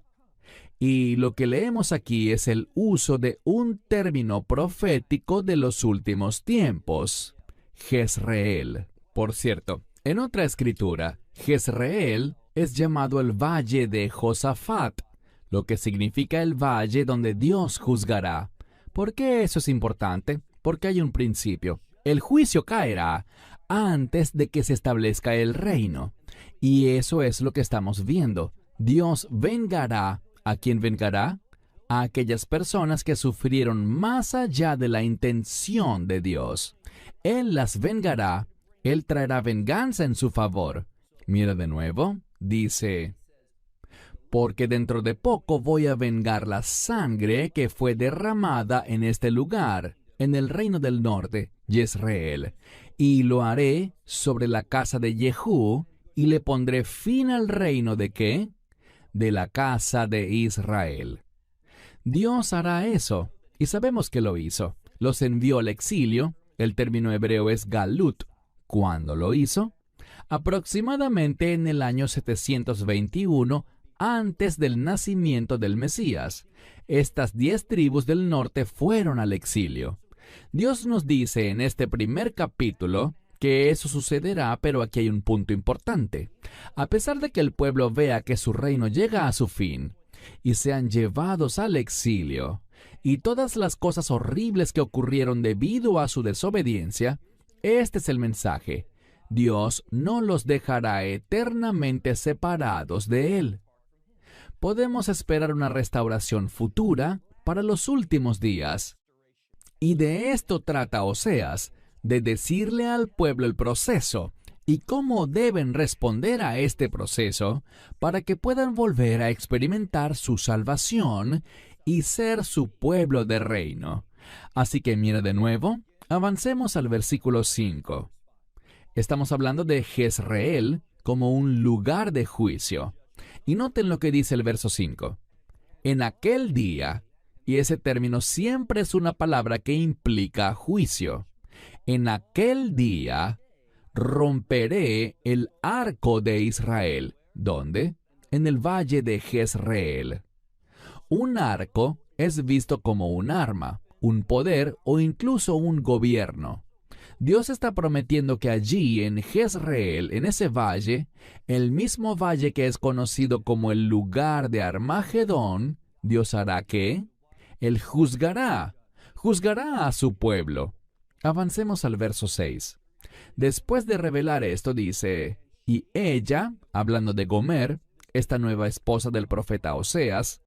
Speaker 1: Y lo que leemos aquí es el uso de un término profético de los últimos tiempos, Jezreel. Por cierto, en otra escritura, Jezreel es llamado el Valle de Josafat, lo que significa el valle donde Dios juzgará. ¿Por qué eso es importante? Porque hay un principio. El juicio caerá antes de que se establezca el reino. Y eso es lo que estamos viendo. Dios vengará. ¿A quién vengará? A aquellas personas que sufrieron más allá de la intención de Dios. Él las vengará. Él traerá venganza en su favor. Mira de nuevo. Dice: porque dentro de poco voy a vengar la sangre que fue derramada en este lugar, en el reino del norte, Jezreel, y lo haré sobre la casa de Jehú, y le pondré fin al reino de ¿qué? De la casa de Israel. Dios hará eso, y sabemos que lo hizo. Los envió al exilio. El término hebreo es galut. ¿Cuándo lo hizo? Aproximadamente en el año 721, antes del nacimiento del Mesías. Estas 10 tribus del norte fueron al exilio. Dios nos dice en este primer capítulo que eso sucederá, pero aquí hay un punto importante. A pesar de que el pueblo vea que su reino llega a su fin y sean llevados al exilio, y todas las cosas horribles que ocurrieron debido a su desobediencia, este es el mensaje: Dios no los dejará eternamente separados de Él. Podemos esperar una restauración futura para los últimos días. Y de esto trata Oseas, de decirle al pueblo el proceso y cómo deben responder a este proceso para que puedan volver a experimentar su salvación y ser su pueblo de reino. Así que mira de nuevo, avancemos al versículo 5. Estamos hablando de Jezreel como un lugar de juicio. Y noten lo que dice el verso 5. En aquel día, y ese término siempre es una palabra que implica juicio. En aquel día romperé el arco de Israel. ¿Dónde? En el valle de Jezreel. Un arco es visto como un arma, un poder o incluso un gobierno. Dios está prometiendo que allí, en Jezreel, en ese valle, el mismo valle que es conocido como el lugar de Armagedón, Dios hará ¿qué? Él juzgará a su pueblo. Avancemos al verso 6. Después de revelar esto, dice: y ella, hablando de Gomer, esta nueva esposa del profeta Oseas,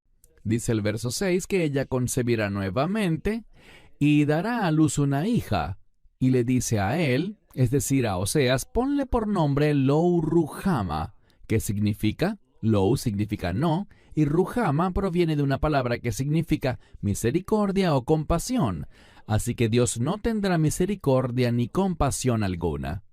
Speaker 1: dice el verso 6 que ella concebirá nuevamente y dará a luz una hija. Y le dice a él, es decir, a Oseas, ponle por nombre Lo-Ruhama, que significa, Lo significa no, y Ruhama proviene de una palabra que significa misericordia o compasión. Así que Dios no tendrá misericordia ni compasión alguna.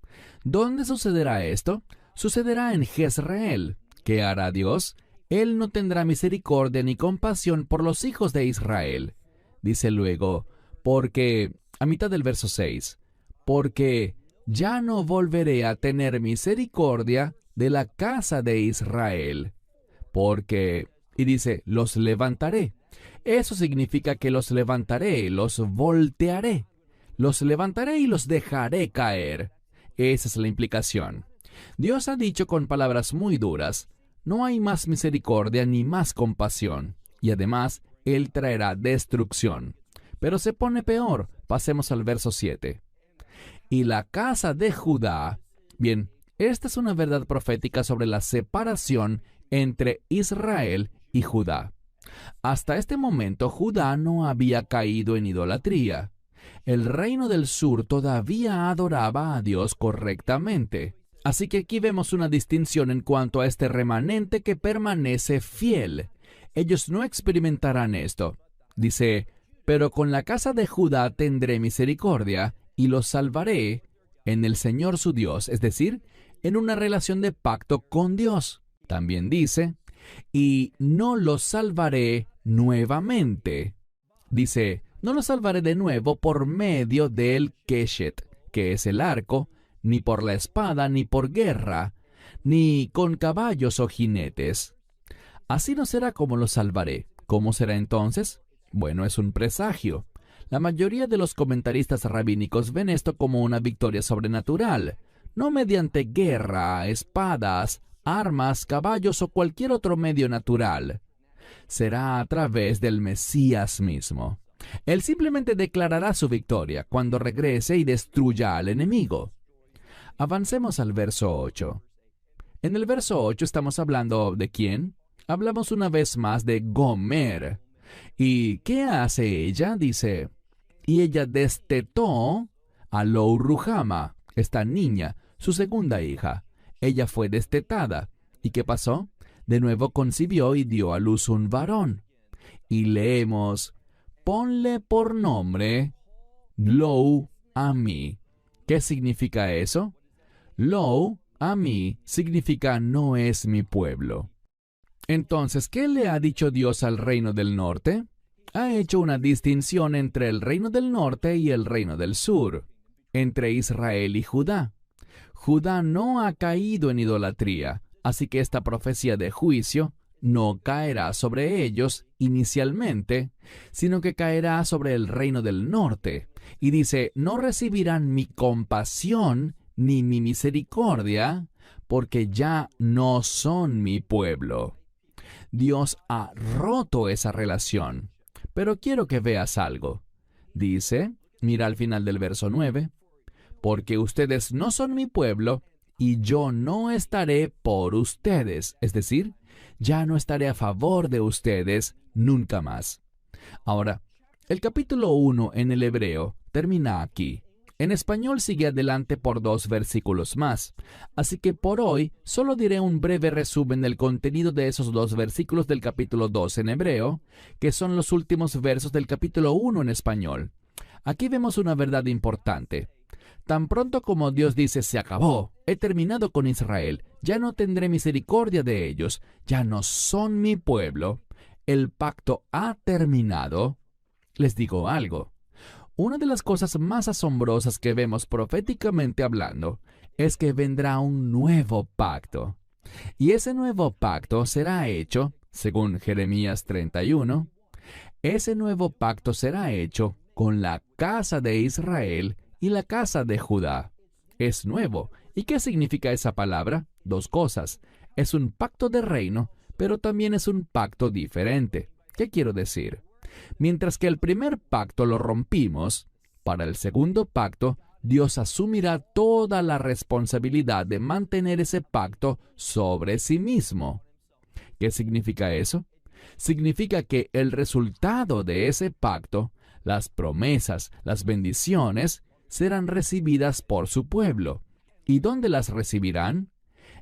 Speaker 1: ¿Dónde sucederá esto? Sucederá en Jezreel. ¿Qué hará Dios? Él no tendrá misericordia ni compasión por los hijos de Israel. Dice luego, porque, a mitad del verso 6, porque ya no volveré a tener misericordia de la casa de Israel. Porque, y dice, los levantaré. Eso significa que los levantaré, los voltearé. Los levantaré y los dejaré caer. Esa es la implicación. Dios ha dicho con palabras muy duras, no hay más misericordia ni más compasión. Y además, Él traerá destrucción. Pero se pone peor. Pasemos al verso 7. Y la casa de Judá Bien, esta es una verdad profética sobre la separación entre Israel y Judá. Hasta este momento, Judá no había caído en idolatría. El reino del sur todavía adoraba a Dios correctamente. Así que aquí vemos una distinción en cuanto a este remanente que permanece fiel. Ellos no experimentarán esto. Dice, pero con la casa de Judá tendré misericordia y los salvaré en el Señor su Dios, es decir, en una relación de pacto con Dios. También dice, y no los salvaré nuevamente. Dice, no los salvaré de nuevo por medio del Keshet, que es el arco, ni por la espada, ni por guerra, ni con caballos o jinetes. Así no será como los salvaré. ¿Cómo será entonces? Bueno, es un presagio. La mayoría de los comentaristas rabínicos ven esto como una victoria sobrenatural, no mediante guerra, espadas, armas, caballos o cualquier otro medio natural. Será a través del Mesías mismo. Él simplemente declarará su victoria cuando regrese y destruya al enemigo. Avancemos al verso 8. En el verso 8 estamos hablando ¿de quién? Hablamos una vez más de Gomer. ¿Y qué hace ella? Dice, y ella destetó a Lo-Ruhama, esta niña, su segunda hija. Ella fue destetada. ¿Y qué pasó? De nuevo concibió y dio a luz un varón. Y leemos, ponle por nombre Lo-Ami. ¿Qué significa eso? Lo-Ami significa no es mi pueblo. Entonces, ¿qué le ha dicho Dios al reino del norte? Ha hecho una distinción entre el reino del norte y el reino del sur, entre Israel y Judá. Judá no ha caído en idolatría, así que esta profecía de juicio no caerá sobre ellos inicialmente, sino que caerá sobre el reino del norte. Y dice, no recibirán mi compasión ni mi misericordia, porque ya no son mi pueblo. Dios ha roto esa relación. Pero quiero que veas algo. Dice, mira al final del verso 9, porque ustedes no son mi pueblo, y yo no estaré por ustedes. Es decir, ya no estaré a favor de ustedes nunca más. Ahora, el capítulo 1 en el hebreo termina aquí. En español sigue adelante por 2 versículos más, así que por hoy solo diré un breve resumen del contenido de esos 2 versículos del capítulo 2 en hebreo, que son los últimos versos del capítulo 1 en español. Aquí vemos una verdad importante. Tan pronto como Dios dice, se acabó, he terminado con Israel, ya no tendré misericordia de ellos, ya no son mi pueblo, el pacto ha terminado. Les digo algo. Una de las cosas más asombrosas que vemos proféticamente hablando es que vendrá un nuevo pacto. Y ese nuevo pacto será hecho, según Jeremías 31, ese nuevo pacto será hecho con la casa de Israel y la casa de Judá. Es nuevo. ¿Y qué significa esa palabra? 2 cosas. Es un pacto de reino, pero también es un pacto diferente. ¿Qué quiero decir? Mientras que el primer pacto lo rompimos, para el segundo pacto, Dios asumirá toda la responsabilidad de mantener ese pacto sobre sí mismo. ¿Qué significa eso? Significa que el resultado de ese pacto, las promesas, las bendiciones, serán recibidas por su pueblo. ¿Y dónde las recibirán?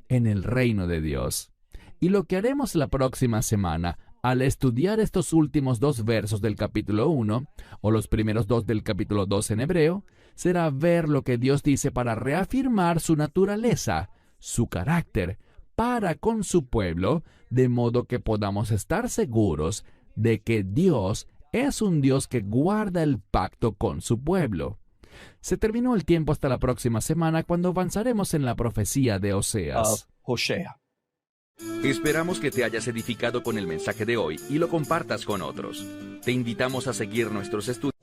Speaker 1: En el reino de Dios. Y lo que haremos la próxima semana, al estudiar estos últimos 2 versos del capítulo 1, o los primeros 2 del capítulo 2 en hebreo, será ver lo que Dios dice para reafirmar su naturaleza, su carácter, para con su pueblo, de modo que podamos estar seguros de que Dios es un Dios que guarda el pacto con su pueblo. Se terminó el tiempo hasta la próxima semana, cuando avanzaremos en la profecía de Oseas.
Speaker 2: Esperamos que te hayas edificado con el mensaje de hoy y lo compartas con otros. Te invitamos a seguir nuestros estudios.